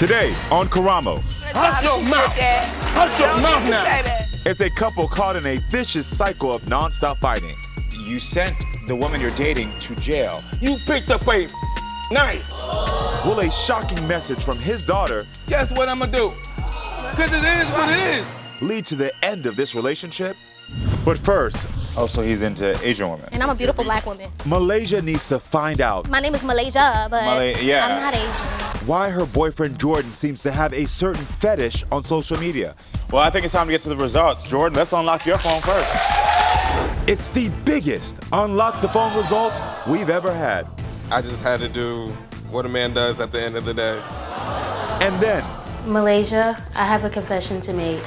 Today on Karamo. Hush your mouth. Hush your mouth now. It's a couple caught in a vicious cycle of non-stop fighting. You sent the woman you're dating to jail. You picked up a knife. Will a shocking message from his daughter Guess what I'm gonna do? Cause it is what it is. lead to the end of this relationship? But first, Oh, so he's into Asian women. And I'm a beautiful black woman. Malaysia needs to find out My name is Malaysia, but yeah. I'm not Asian. why her boyfriend Jordan seems to have a certain fetish on social media. Well, I think it's time to get to the results. Jordan, let's unlock your phone first. It's the biggest unlock the phone results we've ever had. I just had to do what a man does at the end of the day. And then, Malaysia, I have a confession to make.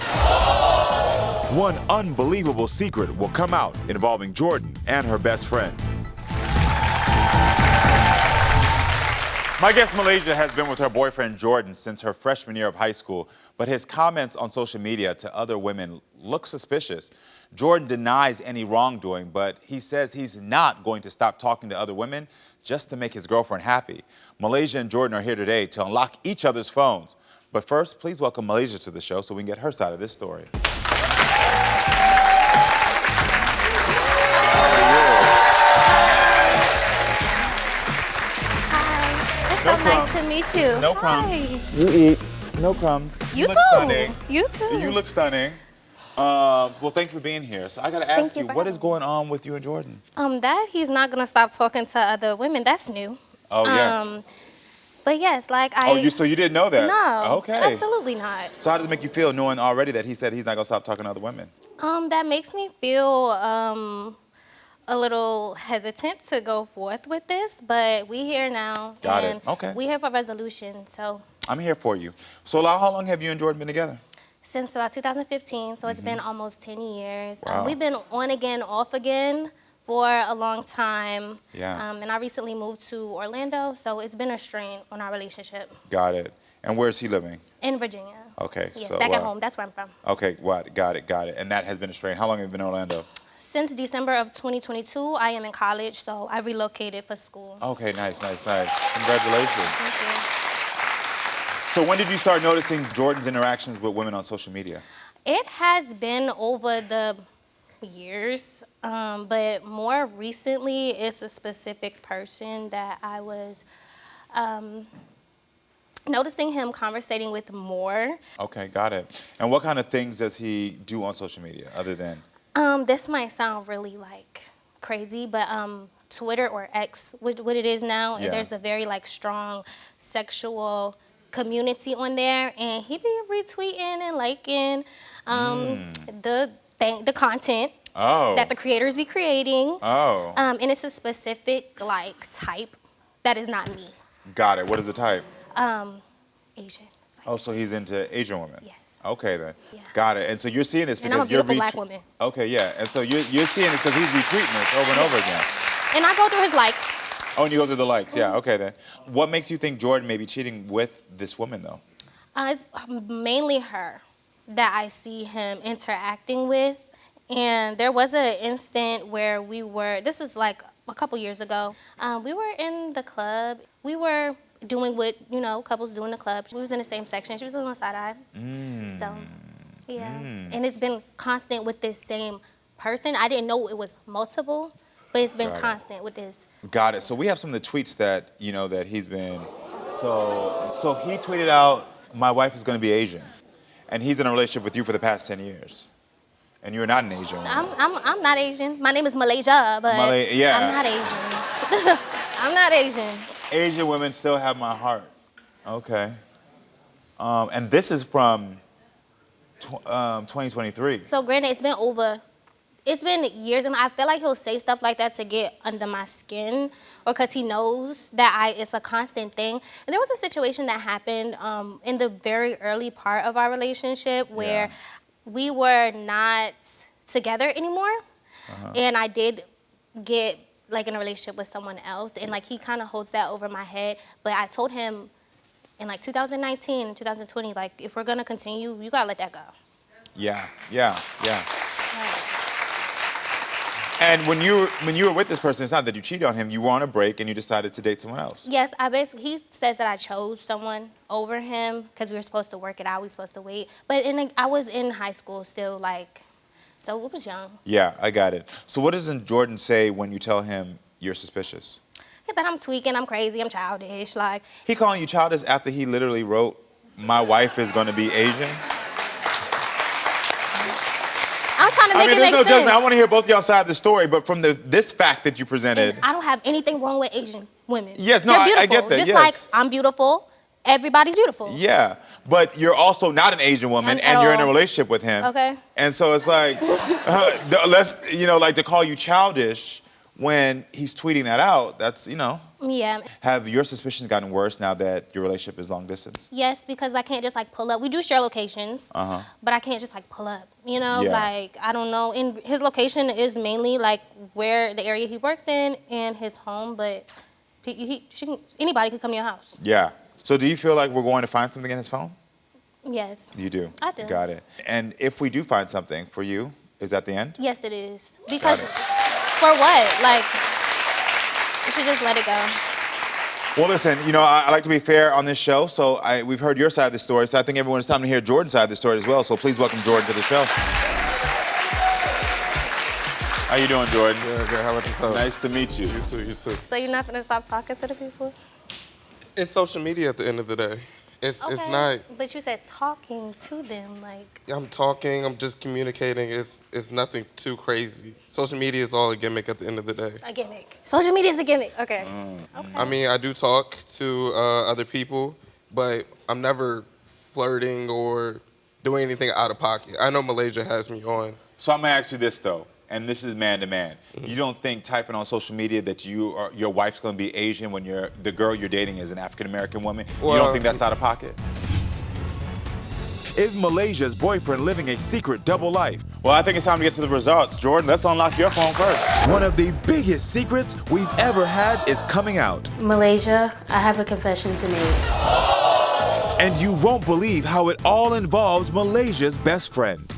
one unbelievable secret will come out involving Jordan and her best friend. My guest Malaysia has been with her boyfriend Jordan since her freshman year of high school, but his comments on social media to other women look suspicious. Jordan denies any wrongdoing, but he says he's not going to stop talking to other women just to make his girlfriend happy. Malaysia and Jordan are here today to unlock each other's phones. But first, please welcome Malaysia to the show so we can get her side of this story. Hi. It's so nice to meet you. No crumbs. Hi. You eat. No crumbs. You look too. stunning. You too. You look stunning. Well, thank you for being here. So I gotta ask you you, for what is having going on with you and Jordan? That he's not gonna stop talking to other women. That's new. Oh, yeah. But yes, like So you didn't know that? No. Okay. Absolutely not. So how does it make you feel knowing already that he said he's not gonna stop talking to other women? That makes me feel a little hesitant to go forth with this, but we here now. Got it. And Okay. we here for resolution. So I'm here for you. So how long have you and Jordan been together? since about 2015, so it's been almost 10 years. Wow. We've been on again, off again for a long time. Yeah. And I recently moved to Orlando, so it's been a strain on our relationship. Got it. And where's he living? In Virginia. Okay. Yes, so back at home. That's where I'm from. Okay. What? Got it. And that has been a strain. How long have you been in Orlando? Since December of 2022, I am in college, so I relocated for school. Okay. Nice. Congratulations. Thank you. So when did you start noticing Jordan's interactions with women on social media? It has been over the years, but more recently, it's a specific person that I was noticing him conversating with more. Okay, got it. And what kind of things does he do on social media other than? This might sound really like crazy, but Twitter or X, what it is now, Yeah. there's a very like strong sexual community on there, and he be retweeting and liking the content that the creators be creating. Oh. And it's a specific like type that is not me. Got it. What is the type? Asian. It's like- Oh, so he's into Asian women. Yes. Okay then. Yeah. Got it. And so you're seeing this And because I'm a beautiful black woman. Okay, yeah. And so you're seeing this because he's retweeting this over and over again. And I go through his likes. Oh, and you go through the likes. Yeah. Okay then. What makes you think Jordan may be cheating with this woman though? It's mainly her that I see him interacting with. And there was an instant where this is like a couple years ago, we were in the club. We were doing what, couples do in the club. We was in the same section. She was on the side eye. So, yeah. And it's been constant with this same person. I didn't know it was multiple, but it's been constant with this. Got it. So we have some of the tweets that, that he's been. So he tweeted out, "My wife is going to be Asian." And he's in a relationship with you for the past 10 years. And you're not an Asian woman. I'm not Asian. My name is Malaysia, but yeah. I'm not Asian. I'm not Asian. Asian women still have my heart. Okay. And this is from 2023. So granted, it's been years, and I feel like he'll say stuff like that to get under my skin, or because he knows that it's a constant thing. And there was a situation that happened in the very early part of our relationship where we were not together anymore, and I did get like in a relationship with someone else, and like he kind of holds that over my head. But I told him in like 2019 and 2020, like if we're gonna continue, you gotta let that go. Yeah. Right. And when you were with this person, it's not that you cheated on him. You were on a break and you decided to date someone else. Yes, he says that I chose someone over him because we were supposed to work it out. We were supposed to wait. But I was in high school still, like, so it was young. Yeah, I got it. So what does Jordan say when you tell him you're suspicious? That I'm tweaking, I'm crazy, I'm childish, like. He calling you childish after he literally wrote, "My wife is going to be Asian"? I'm trying to make it there's make no sense. judgment. I want to hear both y'all side of the story, but from this fact that you presented. I don't have anything wrong with Asian women. Yes, no, They're I get that, Just yes. like I'm beautiful, everybody's beautiful. Yeah, but you're also not an Asian woman, and you're in a relationship with him. Okay. And so it's like, like to call you childish when he's tweeting that out, that's, Yeah. Have your suspicions gotten worse now that your relationship is long distance? Yes, because I can't just like pull up. We do share locations, but I can't just like pull up. Yeah. Like I don't know. And his location is mainly like where the area he works in and his home, but anybody could come to your house. Yeah. So do you feel like we're going to find something in his phone? Yes. You do? I do. Got it. And if we do find something for you, is that the end? Yes, it is. Because for what? Like, you should just let it go. Well, listen, I like to be fair on this show, so we've heard your side of the story, so I think it's time to hear Jordan's side of the story as well, so please welcome Jordan to the show. How you doing, Jordan? Yeah, good. How about yourself? Nice to meet you. You too, you too. So you're not gonna stop talking to the people? It's social media at the end of the day. It's not. But you said talking to them, like. I'm talking. I'm just communicating. It's nothing too crazy. Social media is all a gimmick at the end of the day. A gimmick. Social media is a gimmick. Okay. Okay. I mean, I do talk to other people, but I'm never flirting or doing anything out of pocket. I know Malaysia has me on. So I'm gonna ask you this though, and this is man to man. You don't think typing on social media that your wife's gonna be Asian when the girl you're dating is an African American woman? You don't think that's out of pocket? Is Malaysia's boyfriend living a secret double life? Well, I think it's time to get to the results. Jordan, let's unlock your phone first. One of the biggest secrets we've ever had is coming out. Malaysia, I have a confession to make. And you won't believe how it all involves Malaysia's best friend.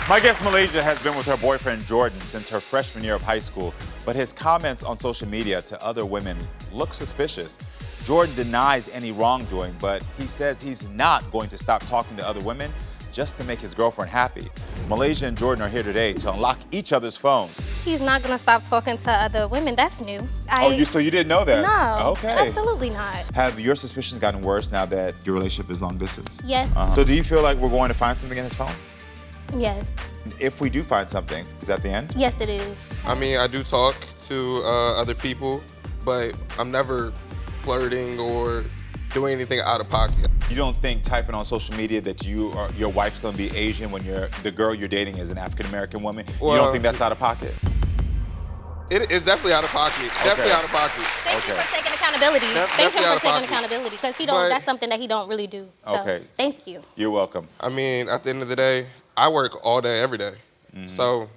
My guest Malaysia has been with her boyfriend Jordan since her freshman year of high school, but his comments on social media to other women look suspicious. Jordan denies any wrongdoing, but he says he's not going to stop talking to other women just to make his girlfriend happy. Malaysia and Jordan are here today to unlock each other's phones. He's not gonna stop talking to other women. That's new. So you didn't know that? No. Okay. Absolutely not. Have your suspicions gotten worse now that your relationship is long distance? Yes. So do you feel like we're going to find something in his phone? Yes. If we do find something, is that the end? Yes, it is. I mean, I do talk to other people, but I'm never flirting or doing anything out of pocket. You don't think typing on social media that your wife's gonna be Asian when the girl you're dating is an African American woman? You don't think that's out of pocket? It's definitely out of pocket. Definitely out of pocket. Thank you for taking accountability. Thank him for taking accountability because that's something that he don't really do. So, Okay. Thank you. You're welcome. I mean, at the end of the day, I work all day, every day. So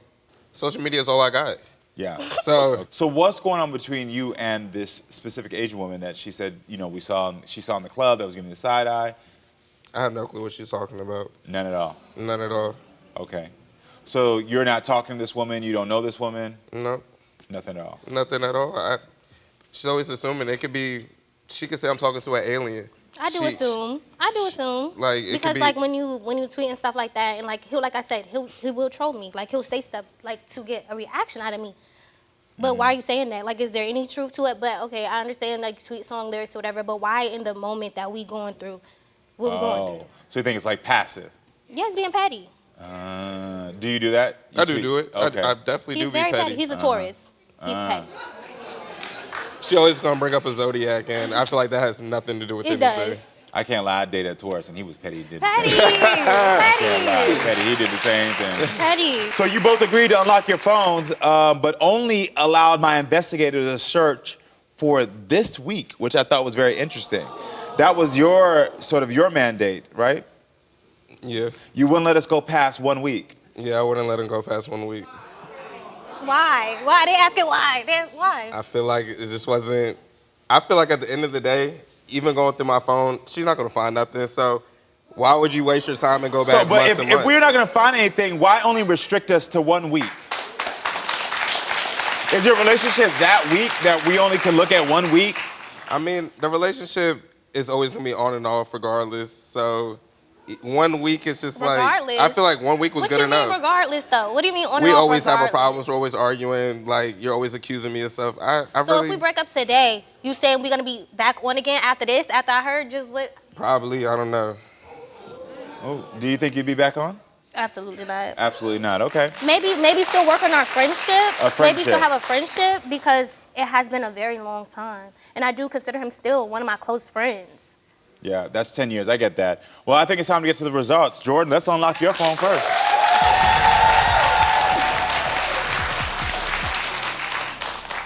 social media is all I got. Yeah. So what's going on between you and this specific Asian woman that she said, she saw in the club that was giving you the side eye? I have no clue what she's talking about. None at all? None at all. Okay. So you're not talking to this woman, you don't know this woman? Nope. Nothing at all? Nothing at all. She's always assuming she could say I'm talking to an alien. I do assume. Like it because could be, like when you tweet and stuff like that, and like he will troll me. Like he'll say stuff like to get a reaction out of me. But why are you saying that? Like, is there any truth to it? But okay, I understand like tweet song lyrics or whatever. But why in the moment that we going through, what we going through? So you think it's like passive? Yeah, it's being petty. Do you do that? I do it. Okay. I definitely He's do be very petty. He's a Taurus. He's petty. She always gonna bring up a zodiac, and I feel like that has nothing to do with It anything. does. I can't lie, I dated a Taurus and he was petty. He did the Petty. same thing. Petty. Petty. He did the same thing. Petty. So you both agreed to unlock your phones, but only allowed my investigators to search for this week, which I thought was very interesting. That was your mandate, right? Yeah. You wouldn't let us go past 1 week. Yeah, I wouldn't let him go past 1 week. Why? Why? They asking why. Why? I feel like it just wasn't I feel like at the end of the day, even going through my phone, she's not gonna find nothing. So why would you waste your time and go back But months and months? if we're not gonna find anything, why only restrict us to 1 week? Is your relationship that weak that we only can look at 1 week? I mean, the relationship is always gonna be on and off regardless. So 1 week is just Regardless? like, I feel like 1 week was good enough. What do you mean regardless, though? What do you mean on and We off always have our regardless? problems. We're always arguing. Like, you're always accusing me of stuff. I So really if we break up today, you saying we're gonna be back on again after this? After I heard just what? probably, I don't know. Oh, do you think you'd be back on? Absolutely not. Absolutely not. Okay. Maybe still work on our friendship. A friendship. Maybe still have a friendship because it has been a very long time, and I do consider him still one of my close friends. Yeah, that's 10 years. I get that. Well, I think it's time to get to the results. Jordan, let's unlock your phone first.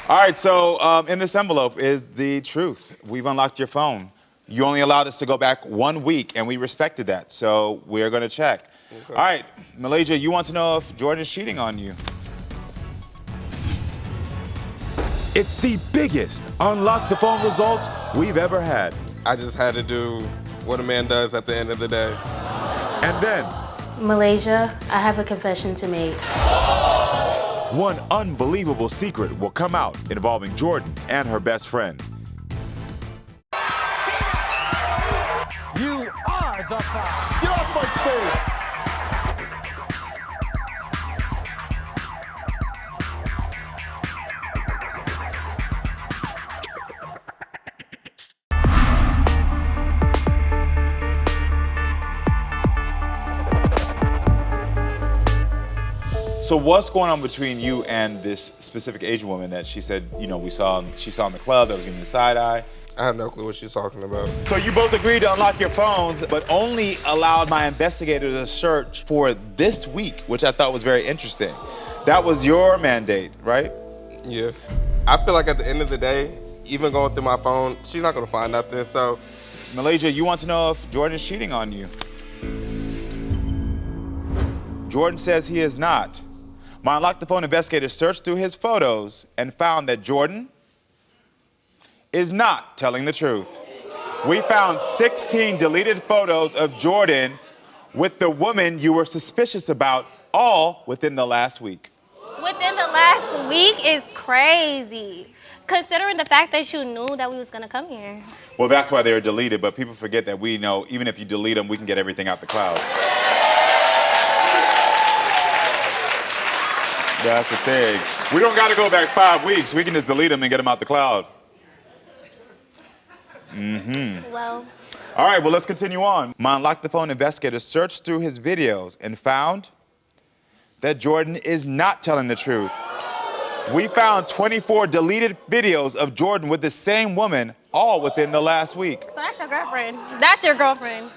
All right, so in this envelope is the truth. We've unlocked your phone. You only allowed us to go back 1 week, and we respected that, so we're gonna check. Okay. All right, Malaysia, you want to know if Jordan is cheating on you? It's the biggest unlock the phone results we've ever had. I just had to do what a man does at the end of the day. And then, Malaysia, I have a confession to make. One unbelievable secret will come out involving Jordan and her best friend. You are the five. Get off my stage. so what's going on between you and this specific Asian woman that she said, you know, she saw in the club that was giving you the side eye? I have no clue what she's talking about. So you both agreed to unlock your phones, but only allowed my investigators to search for this week, which I thought was very interesting. That was your mandate, right? Yeah. I feel like at the end of the day, even going through my phone, she's not gonna find nothing. So Malaysia, you want to know if Jordan is cheating on you? Jordan says he is not. My Unlock the Phone investigators searched through his photos and found that Jordan is not telling the truth. We found 16 deleted photos of Jordan with the woman you were suspicious about, all within the last week. Within the last week is crazy, considering the fact that you knew that we was gonna come here. Well, that's why they were deleted, but people forget that we know even if you delete them, we can get everything out the cloud. That's the thing. We don't gotta go back 5 weeks. We can just delete them and get them out the cloud. Well, All right, well, let's continue on. My Unlock the Phone investigators searched through his videos and found that Jordan is not telling the truth. We found 24 deleted videos of Jordan with the same woman, all within the last week. so that's your girlfriend. That's your girlfriend.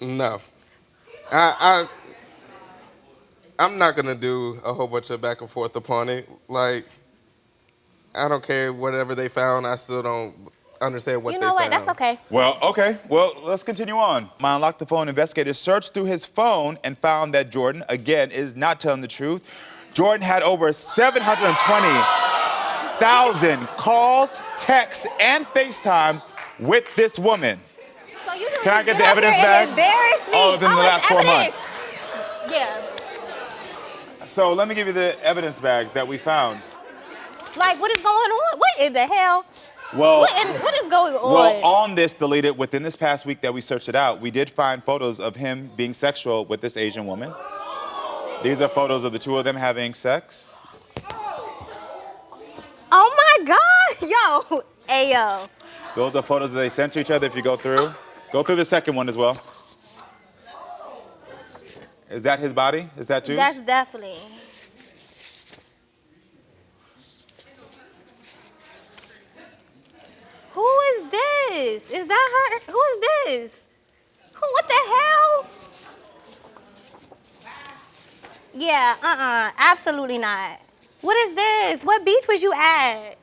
no. I'm not gonna do a whole bunch of back and forth upon it. Like, I don't care whatever they found. I still don't understand what You they know what? found. That's okay. Well, okay. Well, let's continue on. My Unlock the Phone investigators searched through his phone and found that Jordan, again, is not telling the truth. Jordan had over 720,000 calls, texts, and FaceTimes with this woman. So you just Can I get the up evidence here back? and embarrass me. Oh, within the it's last 4 evidence. months. Yeah. So let me give you the evidence bag that we found. Like, what is going on? What in the hell? Well, What is going on? well, on this deleted, within this past week that we searched it out, we did find photos of him being sexual with this Asian woman. These are photos of the two of them having sex. Oh my God, yo, ayo. Those are photos that they sent to each other if you go through the second one as well. Is that his body? Is that too? That's definitely. Who is this? Is that her? Who is this? What the hell? Yeah, absolutely not. What is this? What beach was you at?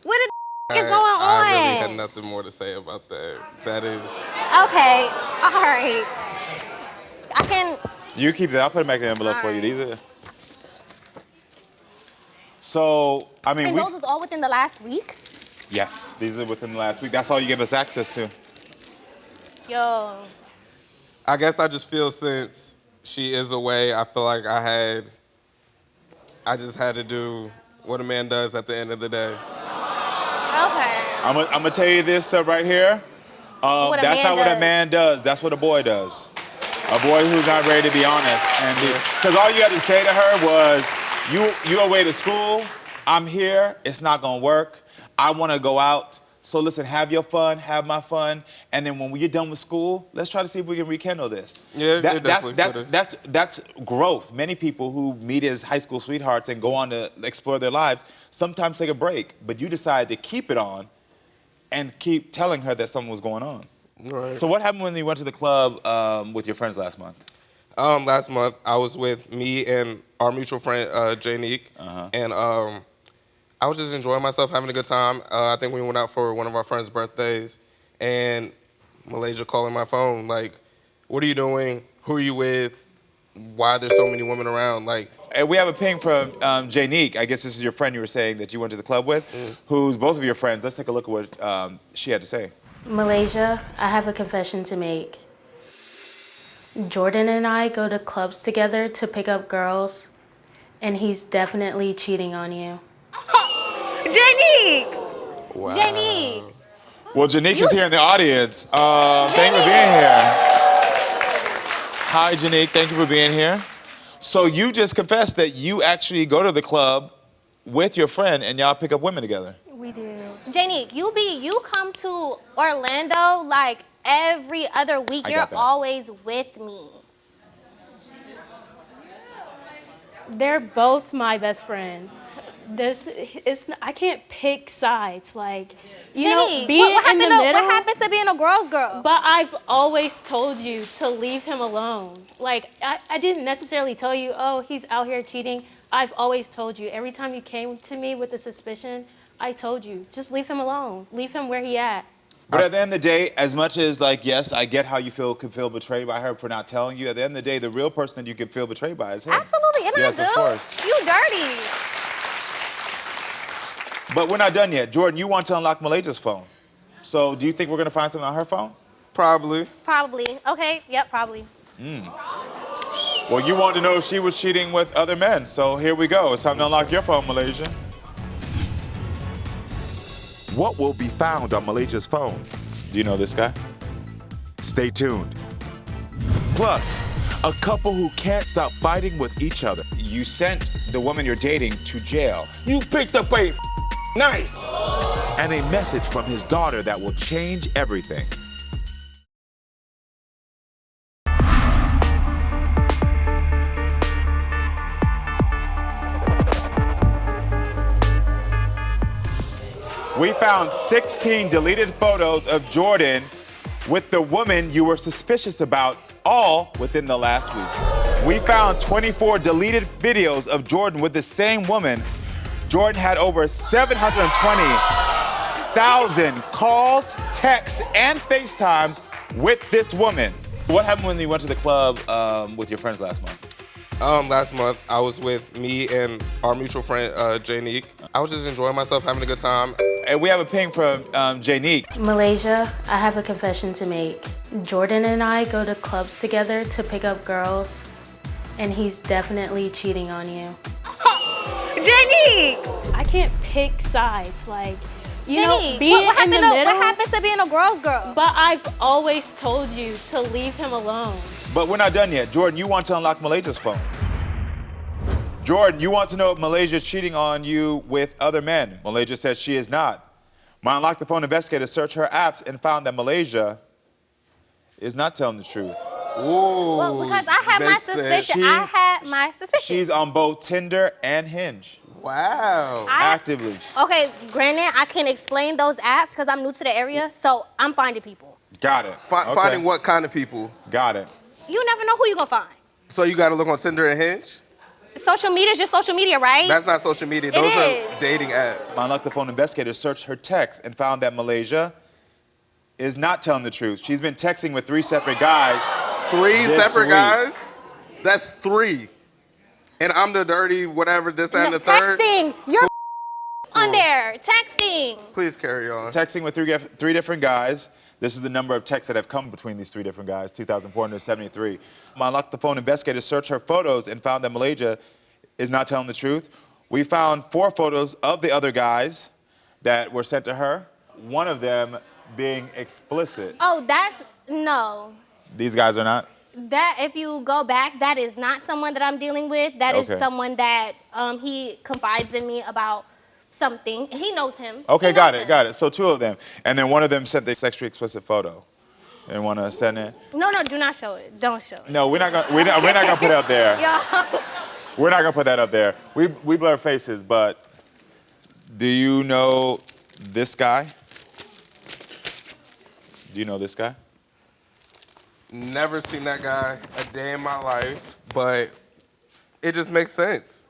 What the is going on? I really had nothing more to say about that. That is. Okay, all right. I can. You keep that. I'll put them back in the envelope for you. Alright. These are. So, I mean, And those was all within the last week? Yes, these are within the last week. That's all you give us access to. Yo. I guess I just feel since she is away, I feel like I just had to do what a man does at the end of the day. Okay. I'm gonna tell you this right here. That's not what a man does. That's what a boy does. A boy who's not ready to be honest. And because all you had to say to her was, you away to school, I'm here, it's not gonna work. I wanna go out. So listen, have your fun, have my fun, and then when you're done with school, let's try to see if we can rekindle this. Yeah, that's growth. Many people who meet as high school sweethearts and go on to explore their lives sometimes take a break, but you decide to keep it on and keep telling her that something was going on. Right. So what happened when you went to the club with your friends last month? Last month, I was with me and our mutual friend, Janique, and I was just enjoying myself, having a good time. I think we went out for one of our friends' birthdays, and Malaysia calling my phone, like, what are you doing? Who are you with? Why are there so many women around? Like, and we have a ping from Janique. I guess this is your friend you were saying that you went to the club with, who's both of your friends. Let's take a look at what she had to say. Malaysia, I have a confession to make. Jordan and I go to clubs together to pick up girls, and he's definitely cheating on you. Janique! wow. Janique! Well, Janique is here in the audience. Thank you for being here. Hi, Janique. Thank you for being here. So you just confessed that you actually go to the club with your friend and y'all pick up women together. We do. Janique, you come to Orlando like every other week. You're always with me. They're both my best friend. I can't pick sides. Like, you know, being in the middle. What happens to being a girl's girl? But I've always told you to leave him alone. Like, I didn't necessarily tell you, oh, he's out here cheating. I've always told you. Every time you came to me with a suspicion, I told you, just leave him alone. Leave him where he at. But at the end of the day, as much as, like, yes, I get how you could feel betrayed by her for not telling you, at the end of the day, the real person that you can feel betrayed by is him. Absolutely, and yes, I do. Of course. You dirty. But we're not done yet. Jordan, you want to unlock Malaysia's phone. So do you think we're going to find something on her phone? Probably. Probably. Okay, yep, probably. Well, you wanted to know if she was cheating with other men. So here we go. It's time to unlock your phone, Malaysia. What will be found on Malaysia's phone? Do you know this guy? Stay tuned. Plus, a couple who can't stop fighting with each other. You sent the woman you're dating to jail. You picked up a knife. And a message from his daughter that will change everything. We found 16 deleted photos of Jordan with the woman you were suspicious about, all within the last week. We found 24 deleted videos of Jordan with the same woman. Jordan had over 720,000 calls, texts, and FaceTimes with this woman. What happened when you went to the club with your friends last month? Last month, I was with me and our mutual friend, Janique. I was just enjoying myself, having a good time. And we have a ping from Janique. Malaysia, I have a confession to make. Jordan and I go to clubs together to pick up girls, and he's definitely cheating on you. Janique! I can't pick sides. Like, you Janique, know, being what in the middle. What happens to being a girl's girl? But I've always told you to leave him alone. But we're not done yet. Jordan, you want to unlock Malaysia's phone. Jordan, you want to know if Malaysia's cheating on you with other men. Malaysia says she is not. My Unlock the Phone investigator searched her apps and found that Malaysia is not telling the truth. Ooh, well, because I had my suspicion. I had my suspicion. She's on both Tinder and Hinge. Wow. Actively. Okay, granted, I can explain those apps because I'm new to the area, so I'm finding people. Got it. Okay. Finding what kind of people? Got it. You never know who you're going to find. So you got to look on Tinder and Hinge? Social media is just social media, right? That's not social media. Those are dating apps. My Unlock the Phone investigator searched her text and found that Malaysia is not telling the truth. She's been texting with 3 separate guys. Three this separate week. guys? That's 3. And I'm the dirty whatever, this and No, the third. texting. You're on there. Texting. Please carry on. Texting with three different guys. This is the number of texts that have come between these three different guys, 2,473. My Unlock the Phone investigators searched her photos and found that Malaysia is not telling the truth. We found 4 photos of the other guys that were sent to her, one of them being explicit. Oh, no. These guys are not? That, if you go back, that is not someone that I'm dealing with. That is Okay. someone that he confides in me about something. He knows him. Okay, He got knows it, him. got it. So 2 of them. And then one of them sent the sexually explicit photo. They want to send it? No, do not show it. Don't show it. No, we're not gonna put it up there. Yo. We're not gonna put that up there. We blur faces, but do you know this guy? Do you know this guy? Never seen that guy a day in my life, but it just makes sense.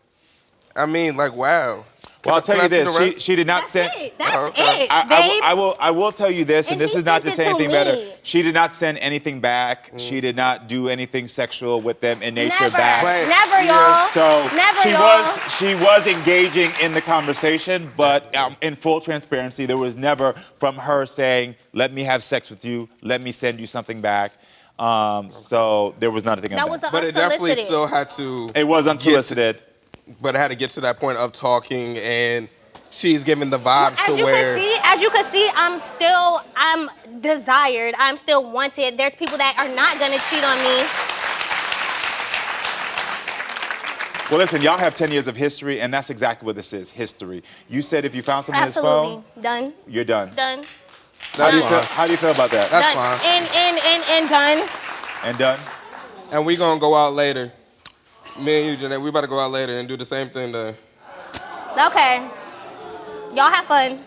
I mean, like, wow. Well, I'll tell Can you I see the this. rest? She did not That's send. it. That's Okay. it, babe. I will tell you this, and And this he is not to sent say it to anything better. me. She did not send anything back. She did not do anything sexual with them in nature Never. back. Right. Never, y'all. So Never, she y'all. she was engaging in the conversation, but in full transparency, there was never from her saying, "Let me have sex with you. Let me send you something back." So there was nothing. That was the But it definitely unsolicited. still had to. It was unsolicited. But it had to get to that point of talking, and she's giving the vibe As to you where. can see, I'm desired. I'm still wanted. There's people that are not gonna cheat on me. Well, listen, y'all have 10 years of history, and that's exactly what this is, history. You said if you found something in his Absolutely. phone, Done. you're done. Done. That's How do you feel about that? That's Done. fine. And done. And done? And we gonna go out later. Me and you, Jeanette, we about to go out later and do the same thing to. Okay. Y'all have fun.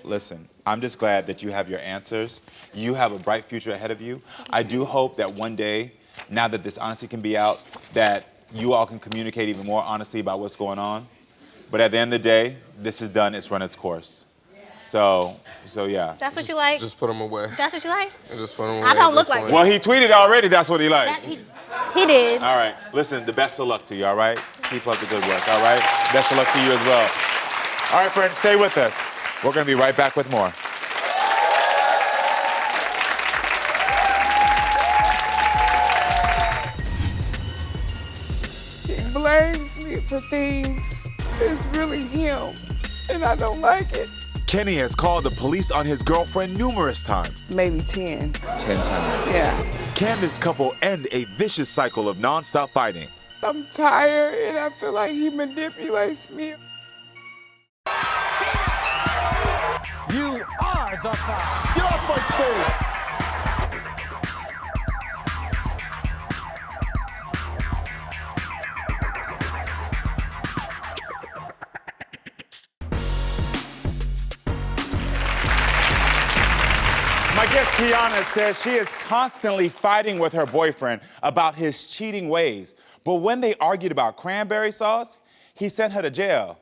Listen, I'm just glad that you have your answers. You have a bright future ahead of you. I do hope that one day, now that this honesty can be out, that you all can communicate even more honestly about what's going on. But at the end of the day, this is done. It's run its course. So yeah. That's what you like? Just put them away. That's what you like? And just put them away. I don't at look this like point. Well, he tweeted already. That's what he liked. He did. All right. Listen, the best of luck to you, all right? Keep up the good work, all right? Best of luck to you as well. All right, friends, stay with us. We're going to be right back with more. He blames me for things. It's really him, and I don't like it. Kenny has called the police on his girlfriend numerous times. Maybe 10. 10 times. Yeah. Can this couple end a vicious cycle of nonstop fighting? I'm tired, and I feel like he manipulates me. You are the cop. Get off my stage. My guest Kiana says she is constantly fighting with her boyfriend about his cheating ways. But when they argued about cranberry sauce, he sent her to jail.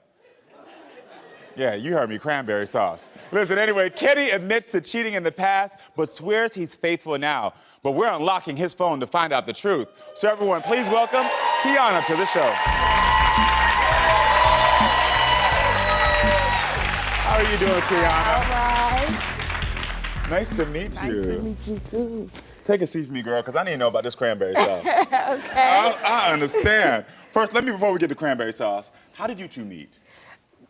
Yeah, you heard me, cranberry sauce. Listen, anyway, Kenny admits to cheating in the past, but swears he's faithful now. But we're unlocking his phone to find out the truth. So everyone, please welcome Kiana to the show. How are you doing, Kiana? All right. Nice to meet you. Nice to meet you, too. Take a seat for me, girl, because I need to know about this cranberry sauce. Okay. I understand. First, before we get to cranberry sauce, how did you two meet?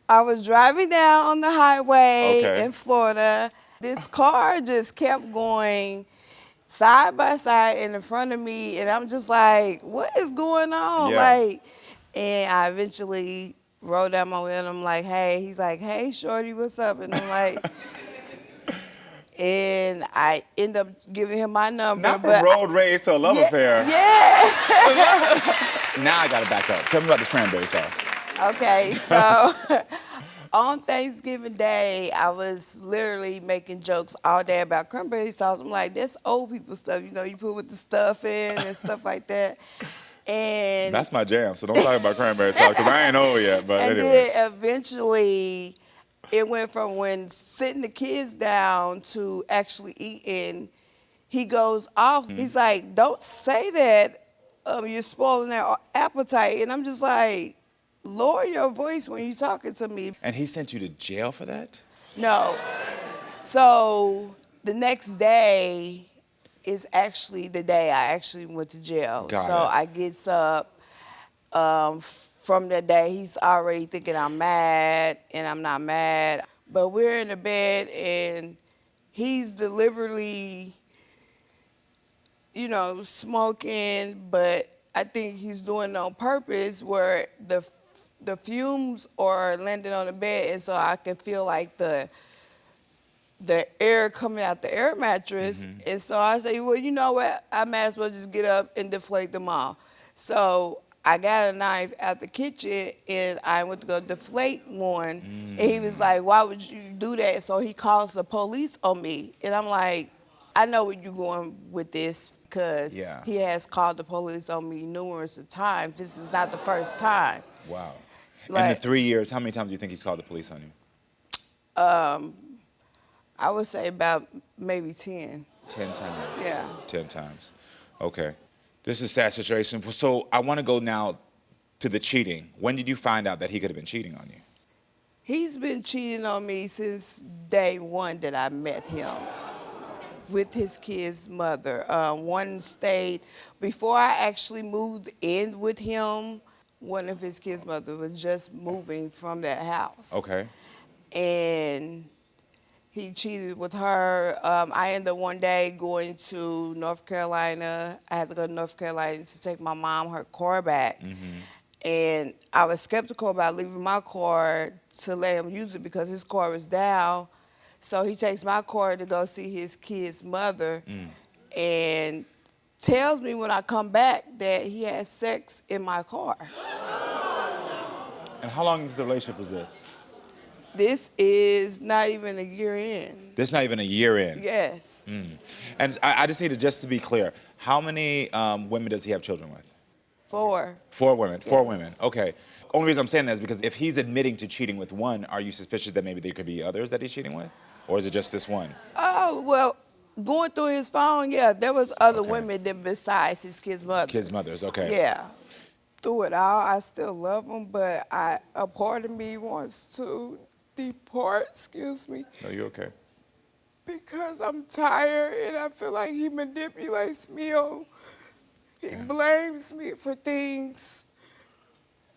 I was driving down on the highway Okay. in Florida. This car just kept going side by side in front of me, and I'm just like, what is going on? Yeah. And I eventually rolled down my window. I'm like, hey. He's like, hey, shorty, what's up? And I'm like, and I end up giving him my number. Not from but road rage to a love affair. Yeah. Now I gotta back up. Tell me about the cranberry sauce. Okay, so on Thanksgiving Day, I was literally making jokes all day about cranberry sauce. I'm like, that's old people stuff, you know, you put with the stuff in and stuff like that. And That's my jam, so don't talk about cranberry sauce, because I ain't old yet, but and anyway. then eventually, it went from when sitting the kids down to actually eating. He goes off. He's like, don't say that you're spoiling their appetite. And I'm just like, lower your voice when you're talking to me. And he sent you to jail for that? No. So the next day is actually the day I actually went to jail. Got so it. I gets up. From that day, he's already thinking I'm mad, and I'm not mad. But we're in the bed, and he's deliberately, you know, smoking, but I think he's doing it on purpose where the fumes are landing on the bed, and so I can feel like the air coming out the air mattress. And so I say, well, you know what? I might as well just get up and deflate them all. So I got a knife out the kitchen, and I went to go deflate one. And he was like, why would you do that? So he calls the police on me. And I'm like, I know where you're going with this, because he has called the police on me numerous of times. This is not the first time. Wow. Like, in the 3 years, how many times do you think he's called the police on you? I would say about maybe 10. 10 times. Yeah. 10 times. Okay. This is a sad situation. So I want to go now to the cheating. When did you find out that he could have been cheating on you? He's been cheating on me since day one that I met him with his kid's mother. One stayed, before I actually moved in with him, one of his kids' mother was just moving from that house. Okay. And he cheated with her. I ended up one day going to North Carolina. I had to go to North Carolina to take my mom her car back. And I was skeptical about leaving my car to let him use it because his car was down. So he takes my car to go see his kid's mother and tells me when I come back that he had sex in my car. And how long into the relationship was this? This is not even a year in. This not even a year in? Yes. And I just need to, just to be clear, how many women does he have children with? 4. 4 women. 4 Yes. women. Okay. Only reason I'm saying that is because if he's admitting to cheating with one, are you suspicious that maybe there could be others that he's cheating with? Or is it just this one? Oh, well, going through his phone, yeah, there was other women than besides his kid's mother. Kids' mothers, okay. Yeah. Through it all, I still love him, but a part of me wants to depart, excuse me. No, you're okay. Because I'm tired and I feel like he manipulates me. He blames me for things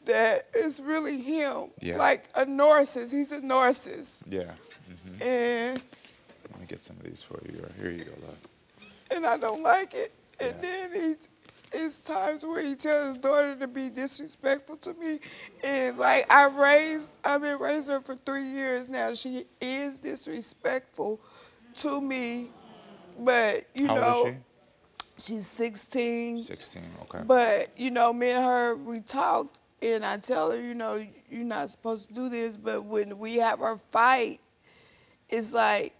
that is really him. Yeah. Like a narcissist. He's a narcissist. Yeah. And Let me get some of these for you. Here you go, love. and I don't like it. And then it's times where he tells his daughter to be disrespectful to me. And like I've been raising her for 3 years now. She is disrespectful to me. But you How know, old is she's 16. 16, okay. But you know, me and her, we talked, and I tell her, you know, you're not supposed to do this. But when we have our fight, it's like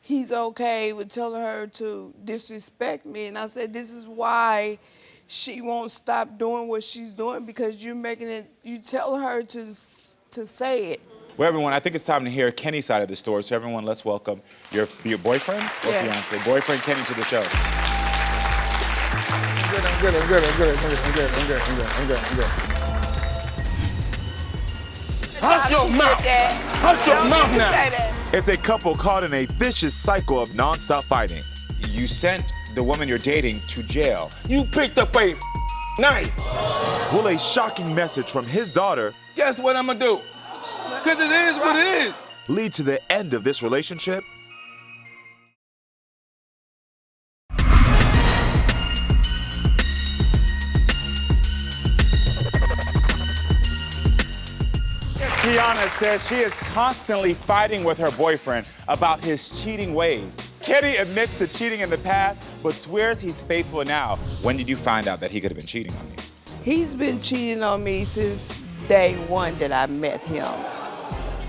he's okay with telling her to disrespect me. And I said, this is why she won't stop doing what she's doing, because you're making it, you tell her to say it. Well, everyone, I think it's time to hear Kenny's side of the story. So everyone, let's welcome your boyfriend or fiance? Boyfriend Kenny to the show. I'm good. Hush your mouth! Hush your mouth now! It's a couple caught in a vicious cycle of nonstop fighting. You sent the woman you're dating to jail. You picked up a knife. Will a shocking message from his daughter Guess what I'm gonna do? Because it is what it is. lead to the end of this relationship? Kiana says she is constantly fighting with her boyfriend about his cheating ways. Kenny admits to cheating in the past, but swears he's faithful now. When did you find out that he could have been cheating on you? He's been cheating on me since day one that I met him.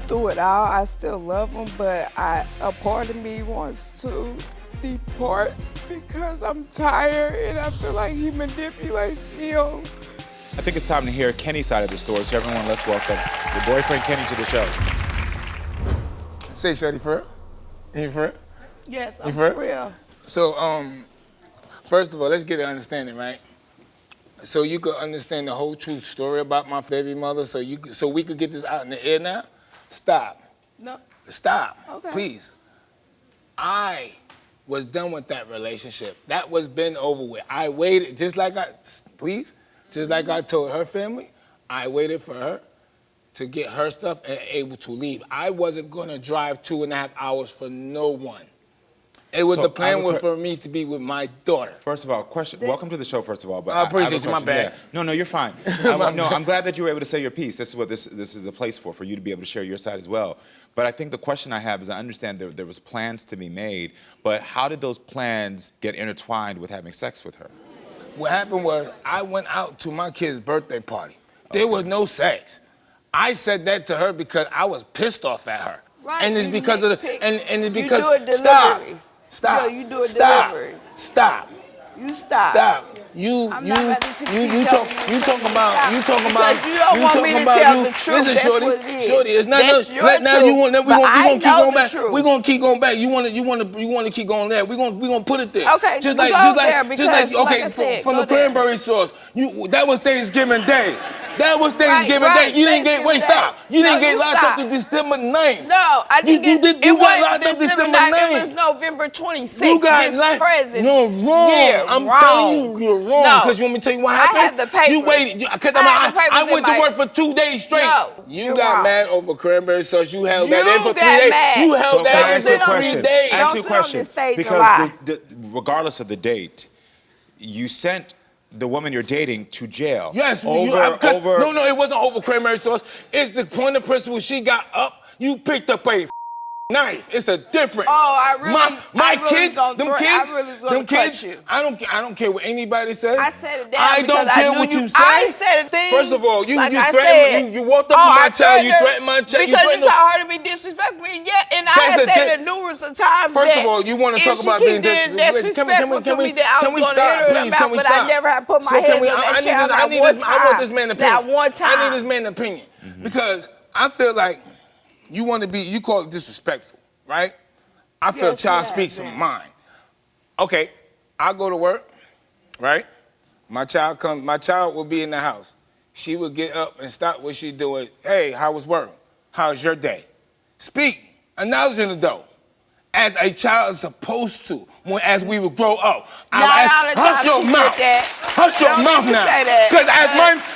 Through it all, I still love him, but a part of me wants to depart because I'm tired and I feel like he manipulates me. I think it's time to hear Kenny's side of the story. So everyone, let's welcome your boyfriend Kenny to the show. Say, shorty, for real? You for real? Yes, You I'm for for real. So, First of all, let's get an understanding, right? So you could understand the whole true story about my baby mother, so we could get this out in the air now? Stop. No. Stop. Okay. Please. I was done with that relationship. That was been over with. I waited, just like I told her family, I waited for her to get her stuff and able to leave. I wasn't gonna drive 2.5 hours for no one. The plan was for me to be with my daughter. First of all, question. Welcome to the show, first of all. But I appreciate you, my bad. Yeah. No, you're fine. I'm glad that you were able to say your piece. This is what this is a place for you to be able to share your side as well. But I think the question I have is, I understand there was plans to be made, but how did those plans get intertwined with having sex with her? What happened was, I went out to my kid's birthday party. There was no sex. I said that to her because I was pissed off at her. Right. And it's because of the, and it's because, you do it stop. deliberately. Stop. Yo, you do it Stop. delivery. Stop. You stop. Stop. I'm not about to You talking about. Because you don't want me to tell the truth. Listen, That's Shorty. what it is. Shorty, it's not That's no. your Right now, truth, we gonna keep going back. truth. We gonna keep going back. You wanna keep going there. We gonna put it there. Okay, Just we like go there because, okay. like I said, From go the there. cranberry sauce. That was Thanksgiving Day. That was Thanksgiving Right, Day. You didn't get. Wait, Thanksgiving stop. You didn't No, get you locked stop. up to December 9th. No, I didn't get. You it got wasn't locked up December 9th. It was November 26th. You got this present. No, wrong. year. I'm wrong. telling you, you're wrong. No. Because you want me to tell you what happened? I have the papers. You waited. Because I have the papers I in went to my- work for 2 days straight. No, you you're got wrong. mad over cranberry sauce. You held that You in for 3 got days. mad. You held So that can I in ask you a for 3 question? days. Ask you a Don't sit on question. this stage and Because lie. regardless of the date, you sent the woman you're dating to jail. Yes, over. No, it wasn't over cranberry sauce. It's the point of principle. She got up. You picked up a knife. It's a difference. Oh, I really. My I really kids, don't them threat- kids, I really was them gonna kids. cut you. I don't care what anybody says. I said it down I because don't care knew what you say. I said things. First of all, you like I threatened. said. You walked up to my child. You threatened my child. Because you threatened told her to be disrespectful. And I had said it numerous of times. First of all, you want to talk about being disrespectful. Can we stop, please? Can we stop? But I never had put my hands on that child I want this man's opinion. Not one time. I need this man's opinion. Because I feel like you call it disrespectful, right? I feel child speaks some mind. Okay, I go to work, right? My child will be in the house. She would get up and stop what she's doing. Hey, how was work? How's your day? Speak, acknowledging the dough. As a child is supposed to, as we would grow up. Hush your mouth. Hush your mouth now. Because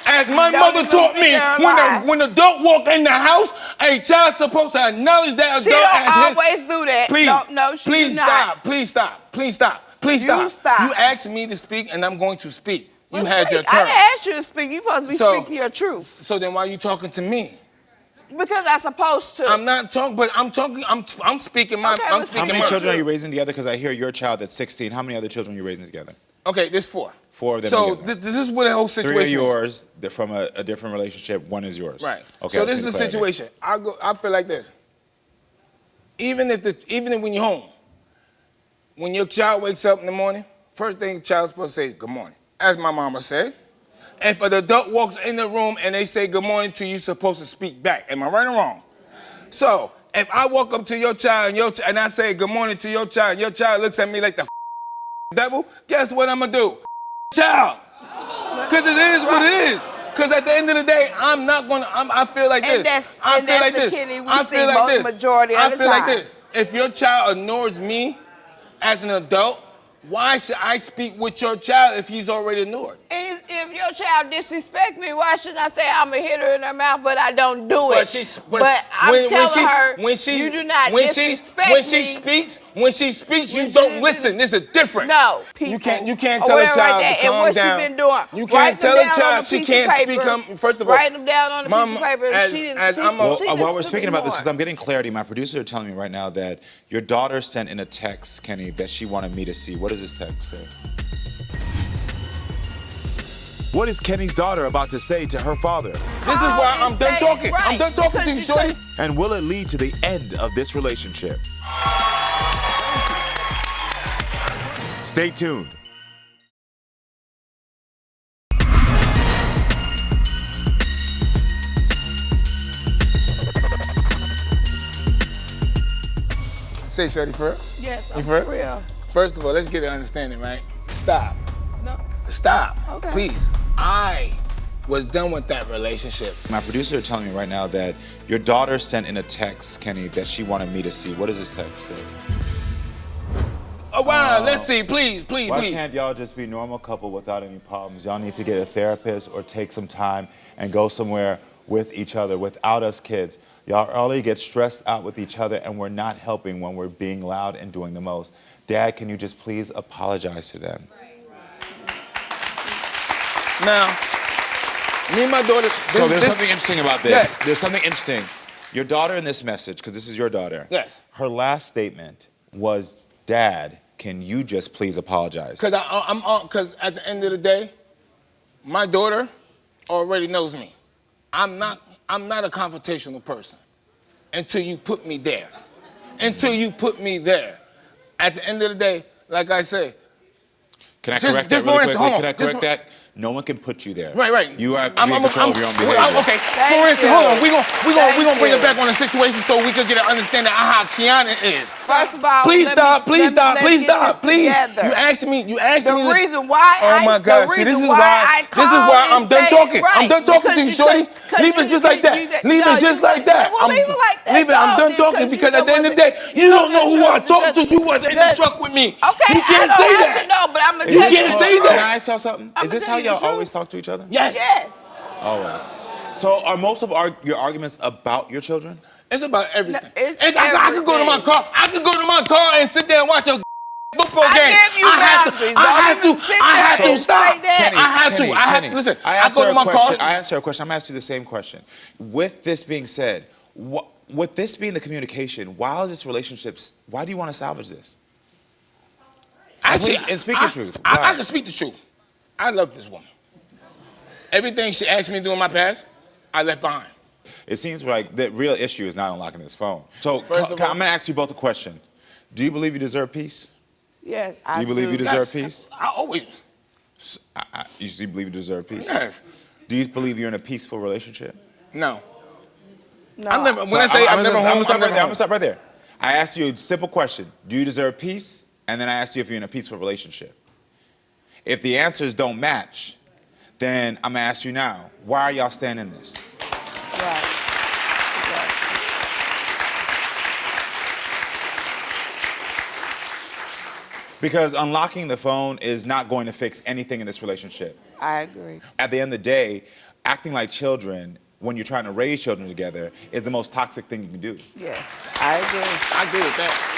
as my mother taught me, when an adult walk in the house, a child's supposed to acknowledge that adult. She don't always do that. Please, No, she please do not. stop. Please stop. Please stop. Please stop. You stop. You asked me to speak, and I'm going to speak. You had speak. your turn. I didn't ask you to speak. You supposed to be speaking your truth. So then why are you talking to me? Because I'm supposed to. I'm not talking, but I'm talking. I'm speaking my. I'm speaking How many my children are you raising together? Because I hear your child that's 16. How many other children are you raising together? Okay, there's 4. 4 of them. So together. this is what the whole situation 3 are is. yours. They're from a different relationship. 1 is yours. Right. Okay. So this is the situation. I feel like this. Even when you're home, when your child wakes up in the morning, first thing the child's supposed to say is good morning, as my mama said. If an adult walks in the room and they say good morning to you, you're supposed to speak back. Am I right or wrong? So if I walk up to your child and I say good morning to your child, and your child looks at me like the devil, guess what I'm gonna do? Child. Because it is what it is. Because at the end of the day, I feel like this. I feel like this. I feel like this. Majority of the I feel like time. this. If your child ignores me as an adult, why should I speak with your child if he's already ignored? If your child disrespect me, why should I say I'm going to hit her in her mouth, but I don't do it? But I'm telling her, you do not disrespect me. When she speaks, you don't listen. There's a difference. No, you can't tell a child to calm and what down. she been doing? You can't tell a child she can't speak. First of all, write them down on a piece of paper. While we're speaking about this, because I'm getting clarity, my producer is telling me right now that your daughter sent in a text, Kenny, that she wanted me to see. What does this text say? What is Kenny's daughter about to say to her father? This is why I'm done talking. I'm done talking to you, shorty. And will it lead to the end of this relationship? Stay tuned. Say, shorty, for real? Yes, You I'm for for real. First of all, let's get an understanding, right? Stop. stop. No. Stop. Okay. Please. I was done with that relationship. My producer is telling me right now that your daughter sent in a text, Kenny, that she wanted me to see. What does this text say? Oh, wow, let's see, please. Why can't y'all just be a normal couple without any problems? Y'all need to get a therapist or take some time and go somewhere with each other without us kids. Y'all already get stressed out with each other and we're not helping when we're being loud and doing the most. Dad, can you just please apologize to them? Now, me and my daughter... So there's something interesting about this. Yes. There's something interesting. Your daughter in this message, because this is your daughter. Yes. Her last statement was, Dad, can you just please apologize? Because at the end of the day, my daughter already knows me. I'm not a confrontational person until you put me there. Until you put me there. At the end of the day, like I say. Can I correct that really quickly? Can I correct that? No one can put you there. Right. You have to be in control of your own behavior. Okay, for instance, hold on. We're gonna bring it back on a situation so we can get an understanding of how Kiana is. First of all, please stop. You asked me. The reason why oh my God! See, this is why I'm done talking. I'm done talking to you, shorty. Leave it just like that. Leave it just like that. Leave it. I'm done talking because at the end of the day, you don't know who I talked to. You wasn't in the truck with me. Okay, you can't say that. No, but I'm gonna you can't say that. Can I ask y'all something? Is this how y'all always talk to each other? Yes. Always. So are most of your arguments about your children? It's about everything. No, it's I could go to my car. I could go to my car and sit there and watch a football game. I have to stop. Kenny, I have to. Listen, I go to my car. I asked her a question. I'm asking you the same question. With this being said, with this being the communication, why is this relationship? Why do you want to salvage this? Actually, and speak the truth. I can speak the truth. I love this woman. Everything she asked me to do in my past, I left behind. It seems like the real issue is not unlocking this phone. So I'm going to ask you both a question. Do you believe you deserve peace? Yes, Do you believe you deserve peace? I always. You believe you deserve peace? Yes. Do you believe you're in a peaceful relationship? No. No. I'm never home. I'm gonna stop right there. I asked you a simple question. Do you deserve peace? And then I asked you if you're in a peaceful relationship. If the answers don't match, then I'm gonna ask you now, why are y'all staying in this? Right. Because unlocking the phone is not going to fix anything in this relationship. I agree. At the end of the day, acting like children when you're trying to raise children together is the most toxic thing you can do. Yes, I agree. I agree with that.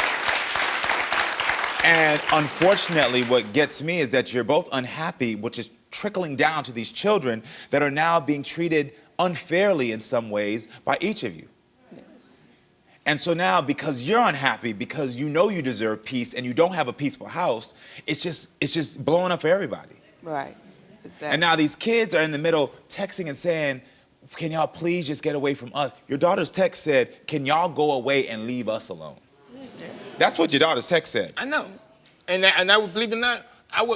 And unfortunately, what gets me is that you're both unhappy, which is trickling down to these children that are now being treated unfairly in some ways by each of you. Yes. And so now, because you're unhappy, because you know you deserve peace and you don't have a peaceful house, it's just blowing up for everybody. Right. Exactly. And now these kids are in the middle texting and saying, can y'all please just get away from us? Your daughter's text said, can y'all go away and leave us alone? Yeah. That's what your daughter's text said. I know. And I would believe it or not,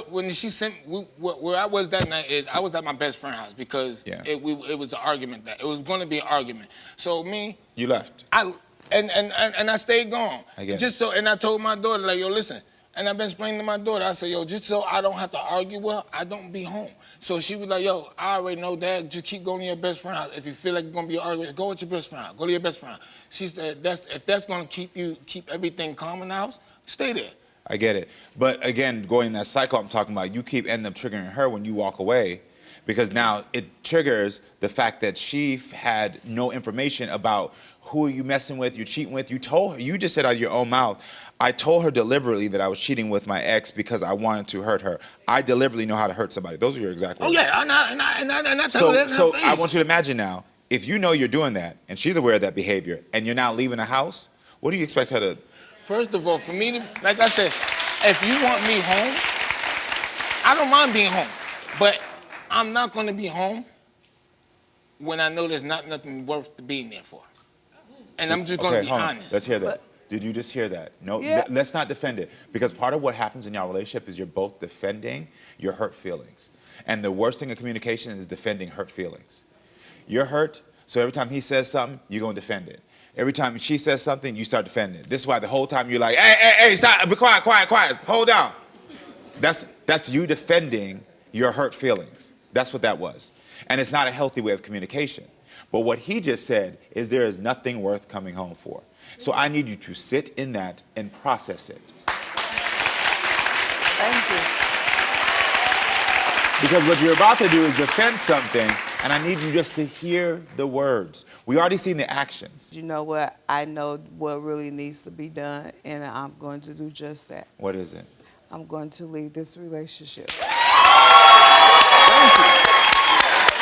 when she sent, where I was that night is, I was at my best friend's house because it was an argument it was going to be an argument. So me. You left. And I stayed gone. And I told my daughter, like, yo, listen. And I've been explaining to my daughter, I said, yo, just so I don't have to argue with her, I don't be home. So she was like, yo, I already know that. Just keep going to your best friend's house. If you feel like you're going to be arguing, go with your best friend house. Go to your best friend house. She said, if that's going to keep everything calm in the house, stay there. I get it. But again, going in that cycle I'm talking about, you keep ending up triggering her when you walk away because now it triggers the fact that she had no information about who are you messing with, you're cheating with. You told her, you just said out of your own mouth, I told her deliberately that I was cheating with my ex because I wanted to hurt her. I deliberately know how to hurt somebody. Those are your exact words. Oh yeah, and I tell her that in her face. I want you to imagine now, if you know you're doing that and she's aware of that behavior and you're now leaving the house, what do you expect her to? First of all, for me, like I said, if you want me home, I don't mind being home. But I'm not going to be home when I know there's nothing worth being there for. And I'm just going to be honest. Let's hear that. Did you just hear that? No, let's not defend it. Because part of what happens in your relationship is you're both defending your hurt feelings. And the worst thing in communication is defending hurt feelings. You're hurt, so every time he says something, you're going to defend it. Every time she says something, you start defending it. This is why the whole time you're like, hey, stop, be quiet, hold down. That's you defending your hurt feelings. That's what that was. And it's not a healthy way of communication. But what he just said is there is nothing worth coming home for. So I need you to sit in that and process it. Thank you. Because what you're about to do is defend something, and I need you just to hear the words. We already seen the actions. You know what? I know what really needs to be done, and I'm going to do just that. What is it? I'm going to leave this relationship. Thank you.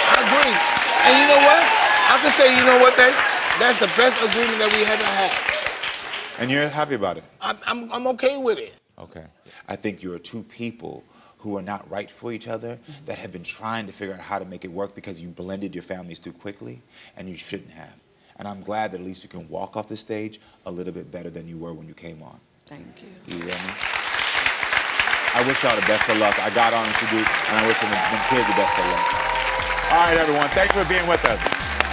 I agree. And you know what? I can say, you know what, that's the best agreement that we ever had. And you're happy about it? I'm okay with it. Okay. I think you are two people who are not right for each other, that have been trying to figure out how to make it work because you blended your families too quickly, and you shouldn't have. And I'm glad that at least you can walk off the stage a little bit better than you were when you came on. Thank you. You hear me? I wish y'all the best of luck. I got on to do, and I wish them kids the best of luck. All right, everyone, thanks for being with us.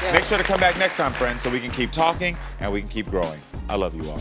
Yeah. Make sure to come back next time, friends, so we can keep talking and we can keep growing. I love you all.